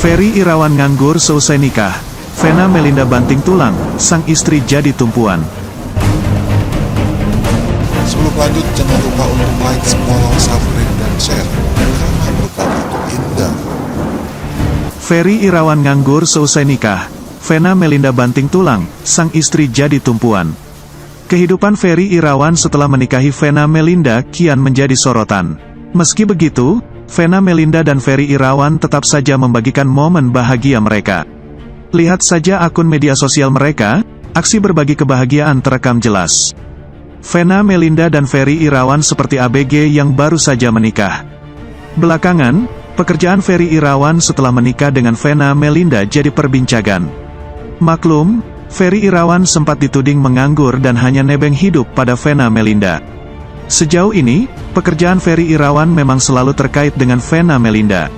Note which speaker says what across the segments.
Speaker 1: Ferry Irawan nganggur seusai nikah. Vena Melinda banting tulang, sang istri jadi tumpuan.
Speaker 2: Sebelum lanjut, jangan lupa untuk like, follow, subscribe, dan share. Karena berkata indah.
Speaker 1: Ferry Irawan nganggur seusai nikah. Vena Melinda banting tulang, sang istri jadi tumpuan. Kehidupan Ferry Irawan setelah menikahi Vena Melinda kian menjadi sorotan. Meski begitu, Vena Melinda dan Ferry Irawan tetap saja membagikan momen bahagia mereka. Lihat saja akun media sosial mereka, aksi berbagi kebahagiaan terekam jelas. Vena Melinda dan Ferry Irawan seperti ABG yang baru saja menikah. Belakangan, pekerjaan Ferry Irawan setelah menikah dengan Vena Melinda jadi perbincangan. Maklum, Ferry Irawan sempat dituding menganggur dan hanya nebeng hidup pada Vena Melinda. Sejauh ini, pekerjaan Ferry Irawan memang selalu terkait dengan Vena Melinda.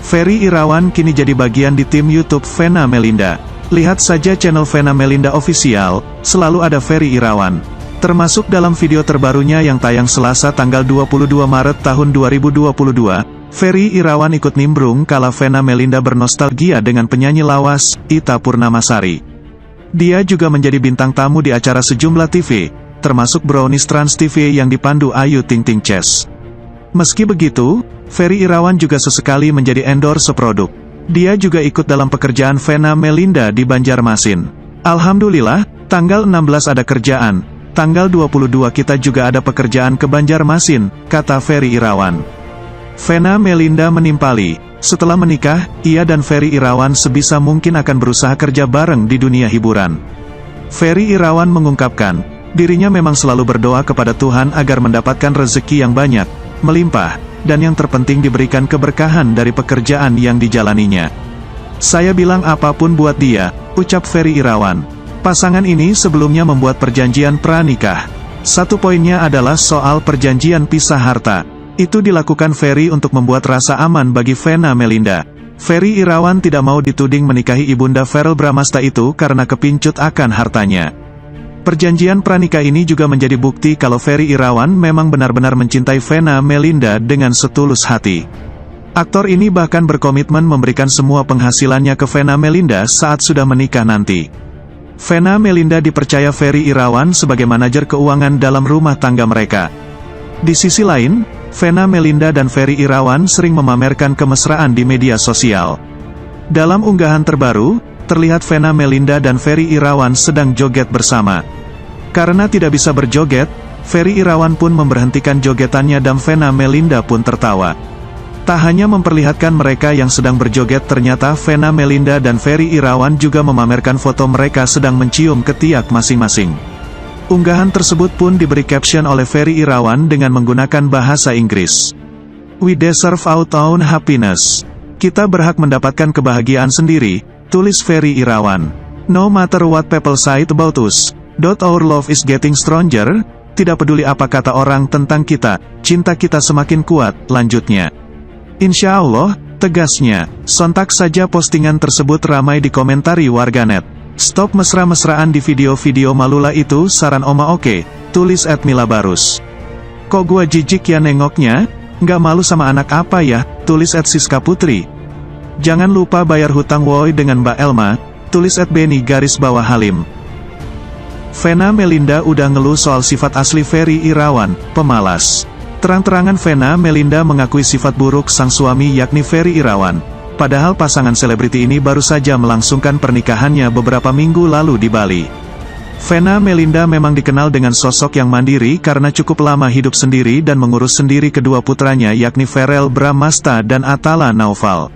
Speaker 1: Ferry Irawan kini jadi bagian di tim YouTube Vena Melinda. Lihat saja channel Vena Melinda Official, selalu ada Ferry Irawan. Termasuk dalam video terbarunya yang tayang Selasa tanggal 22 Maret tahun 2022, Ferry Irawan ikut nimbrung kala Vena Melinda bernostalgia dengan penyanyi lawas, Ita Purnamasari. Dia juga menjadi bintang tamu di acara sejumlah TV, termasuk Brownies Trans TV yang dipandu Ayu Ting Ting Ces. Meski begitu, Ferry Irawan juga sesekali menjadi endorse produk. Dia juga ikut dalam pekerjaan Vena Melinda di Banjarmasin. Alhamdulillah, tanggal 16 ada kerjaan, tanggal 22 kita juga ada pekerjaan ke Banjarmasin, kata Ferry Irawan. Vena Melinda menimpali, setelah menikah, ia dan Ferry Irawan sebisa mungkin akan berusaha kerja bareng di dunia hiburan. Ferry Irawan mengungkapkan, dirinya memang selalu berdoa kepada Tuhan agar mendapatkan rezeki yang banyak, melimpah, dan yang terpenting diberikan keberkahan dari pekerjaan yang dijalaninya. Saya bilang apapun buat dia, ucap Ferry Irawan. Pasangan ini sebelumnya membuat perjanjian pranikah. Satu poinnya adalah soal perjanjian pisah harta. Itu dilakukan Ferry untuk membuat rasa aman bagi Vena Melinda. Ferry Irawan tidak mau dituding menikahi ibunda Verrell Bramasta itu karena kepincut akan hartanya. Perjanjian pranikah ini juga menjadi bukti kalau Ferry Irawan memang benar-benar mencintai Vena Melinda dengan setulus hati. Aktor ini bahkan berkomitmen memberikan semua penghasilannya ke Vena Melinda saat sudah menikah nanti. Vena Melinda dipercaya Ferry Irawan sebagai manajer keuangan dalam rumah tangga mereka. Di sisi lain, Vena Melinda dan Ferry Irawan sering memamerkan kemesraan di media sosial. Dalam unggahan terbaru, terlihat Vena Melinda dan Ferry Irawan sedang joget bersama. Karena tidak bisa berjoget, Ferry Irawan pun memberhentikan jogetannya dan Vena Melinda pun tertawa. Tak hanya memperlihatkan mereka yang sedang berjoget, ternyata Vena Melinda dan Ferry Irawan juga memamerkan foto mereka sedang mencium ketiak masing-masing. Unggahan tersebut pun diberi caption oleh Ferry Irawan dengan menggunakan bahasa Inggris. "We deserve our own happiness." Kita berhak mendapatkan kebahagiaan sendiri, tulis Ferry Irawan. "No matter what people say about us, our love is getting stronger." Tidak peduli apa kata orang tentang kita, cinta kita semakin kuat, lanjutnya. Insya Allah, tegasnya. Sontak saja postingan tersebut ramai dikomentari warganet. "Stop mesra-mesraan di video-video malula itu, saran Oma oke," tulis @milabarus. "Kok gua jijik ya nengoknya? Nggak malu sama anak apa ya?" tulis @siska putri. "Jangan lupa bayar hutang woi dengan Mbak Elma," tulis @beni_halim. Vena Melinda udah ngeluh soal sifat asli Ferry Irawan, pemalas. Terang-terangan Vena Melinda mengakui sifat buruk sang suami yakni Ferry Irawan. Padahal pasangan selebriti ini baru saja melangsungkan pernikahannya beberapa minggu lalu di Bali. Vena Melinda memang dikenal dengan sosok yang mandiri karena cukup lama hidup sendiri dan mengurus sendiri kedua putranya yakni Verrell Bramasta dan Atala Naufal.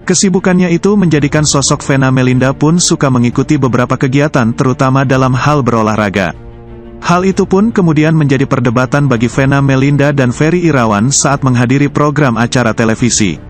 Speaker 1: Kesibukannya itu menjadikan sosok Vena Melinda pun suka mengikuti beberapa kegiatan terutama dalam hal berolahraga. Hal itu pun kemudian menjadi perdebatan bagi Vena Melinda dan Ferry Irawan saat menghadiri program acara televisi.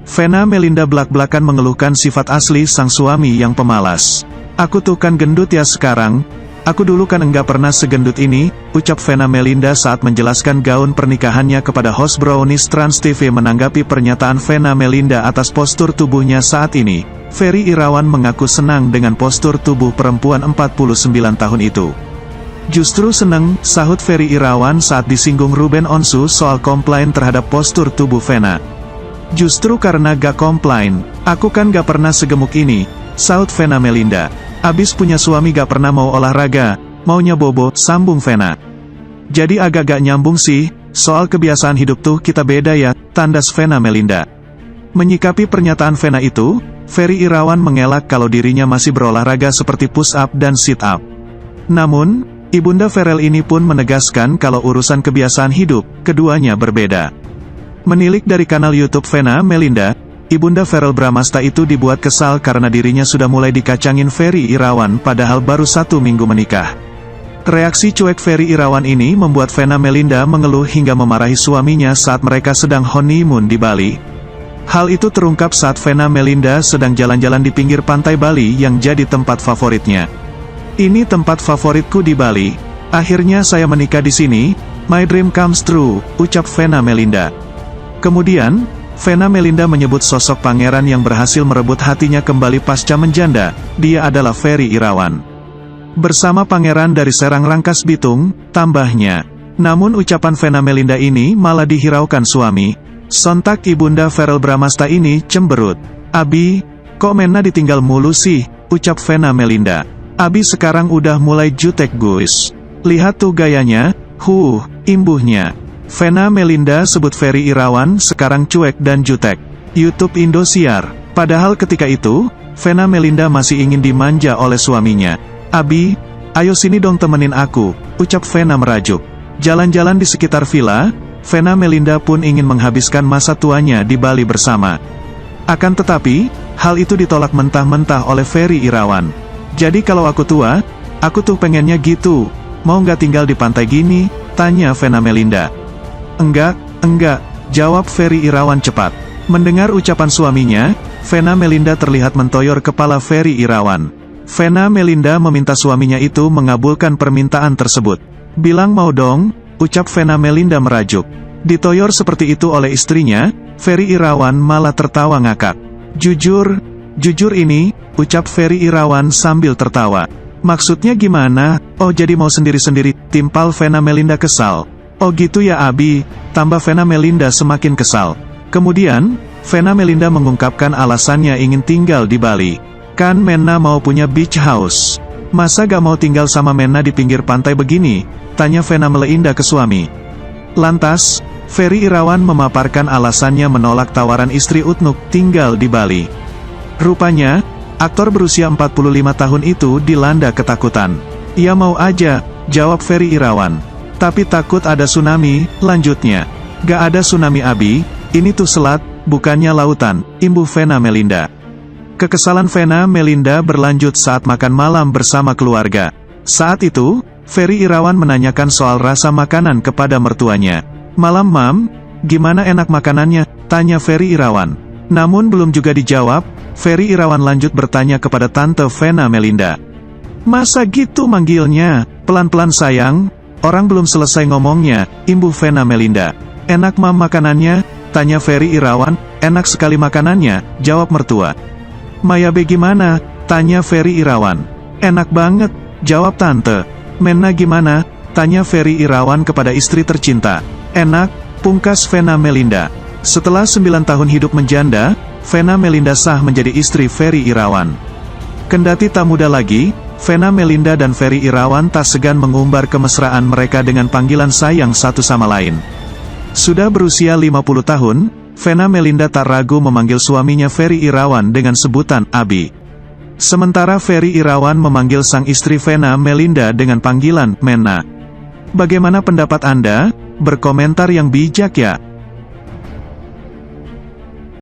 Speaker 1: Vena Melinda belak-belakan mengeluhkan sifat asli sang suami yang pemalas. "Aku tuh kan gendut ya sekarang. Aku dulu kan enggak pernah segendut ini," ucap Vena Melinda saat menjelaskan gaun pernikahannya kepada host Brownies Trans TV. Menanggapi pernyataan Vena Melinda atas postur tubuhnya saat ini, Ferry Irawan mengaku senang dengan postur tubuh perempuan 49 tahun itu. "Justru seneng," sahut Ferry Irawan saat disinggung Ruben Onsu soal komplain terhadap postur tubuh Vena. Justru karena gak komplain, aku kan gak pernah segemuk ini, saut Vena Melinda. Abis punya suami gak pernah mau olahraga, maunya bobo, sambung Vena. Jadi agak gak nyambung sih, soal kebiasaan hidup tuh kita beda ya, tandas Vena Melinda. Menyikapi pernyataan Vena itu, Ferry Irawan mengelak kalau dirinya masih berolahraga seperti push up dan sit up. Namun, Ibunda Ferel ini pun menegaskan kalau urusan kebiasaan hidup, keduanya berbeda. Menilik dari kanal YouTube Vena Melinda, Ibunda Ferel Bramasta itu dibuat kesal karena dirinya sudah mulai dikacangin Ferry Irawan padahal baru 1 minggu menikah. Reaksi cuek Ferry Irawan ini membuat Vena Melinda mengeluh hingga memarahi suaminya saat mereka sedang honeymoon di Bali. Hal itu terungkap saat Vena Melinda sedang jalan-jalan di pinggir pantai Bali yang jadi tempat favoritnya. Ini tempat favoritku di Bali. Akhirnya saya menikah di sini, my dream comes true, ucap Vena Melinda. Kemudian, Vena Melinda menyebut sosok pangeran yang berhasil merebut hatinya kembali pasca menjanda, dia adalah Ferry Irawan. Bersama pangeran dari Serang Rangkas Bitung, tambahnya. Namun ucapan Vena Melinda ini malah dihiraukan suami. Sontak Ibunda Ferel Bramasta ini cemberut. Abi, kok Mena ditinggal mulu sih, ucap Vena Melinda. Abi sekarang udah mulai jutek guys. Lihat tuh gayanya, imbuhnya. Vena Melinda sebut Ferry Irawan sekarang cuek dan jutek. YouTube Indosiar. Padahal ketika itu, Vena Melinda masih ingin dimanja oleh suaminya. Abi, ayo sini dong temenin aku, ucap Vena merajuk. Jalan-jalan di sekitar villa, Vena Melinda pun ingin menghabiskan masa tuanya di Bali bersama. Akan tetapi, hal itu ditolak mentah-mentah oleh Ferry Irawan. Jadi kalau aku tua, aku tuh pengennya gitu. Mau nggak tinggal di pantai gini? Tanya Vena Melinda. Enggak, jawab Ferry Irawan cepat. Mendengar ucapan suaminya, Vena Melinda terlihat mentoyor kepala Ferry Irawan. Vena Melinda meminta suaminya itu mengabulkan permintaan tersebut. Bilang mau dong, ucap Vena Melinda merajuk. Ditoyor seperti itu oleh istrinya, Ferry Irawan malah tertawa ngakak. Jujur ini, ucap Ferry Irawan sambil tertawa. Maksudnya gimana? Oh jadi mau sendiri-sendiri, timpal Vena Melinda kesal. Oh gitu ya Abi, tambah Vena Melinda semakin kesal. Kemudian, Vena Melinda mengungkapkan alasannya ingin tinggal di Bali. Kan Mena mau punya beach house. Masa gak mau tinggal sama Mena di pinggir pantai begini? Tanya Vena Melinda ke suami. Lantas, Ferry Irawan memaparkan alasannya menolak tawaran istri Utnuk tinggal di Bali. Rupanya, aktor berusia 45 tahun itu dilanda ketakutan. Ia mau aja, jawab Ferry Irawan. Tapi takut ada tsunami, lanjutnya. Gak ada tsunami Abi, ini tuh selat, bukannya lautan, imbuh Vena Melinda. Kekesalan Vena Melinda berlanjut saat makan malam bersama keluarga. Saat itu, Ferry Irawan menanyakan soal rasa makanan kepada mertuanya. Malam Mam, gimana enak makanannya? Tanya Ferry Irawan. Namun belum juga dijawab, Ferry Irawan lanjut bertanya kepada Tante Vena Melinda. Masa gitu manggilnya? Pelan-pelan sayang. Orang belum selesai ngomongnya, imbuh Vena Melinda. Enak Mam makanannya? Tanya Ferry Irawan. Enak sekali makanannya, jawab mertua. Maya be gimana? Tanya Ferry Irawan. Enak banget, jawab Tante. Mena gimana? Tanya Ferry Irawan kepada istri tercinta. Enak, pungkas Vena Melinda. Setelah 9 tahun hidup menjanda, Vena Melinda sah menjadi istri Ferry Irawan. Kendati tak muda lagi, Vena Melinda dan Ferry Irawan tak segan mengumbar kemesraan mereka dengan panggilan sayang satu sama lain. Sudah berusia 50 tahun, Vena Melinda tak ragu memanggil suaminya Ferry Irawan dengan sebutan Abi. Sementara Ferry Irawan memanggil sang istri Vena Melinda dengan panggilan Mena. Bagaimana pendapat Anda? Berkomentar yang bijak ya.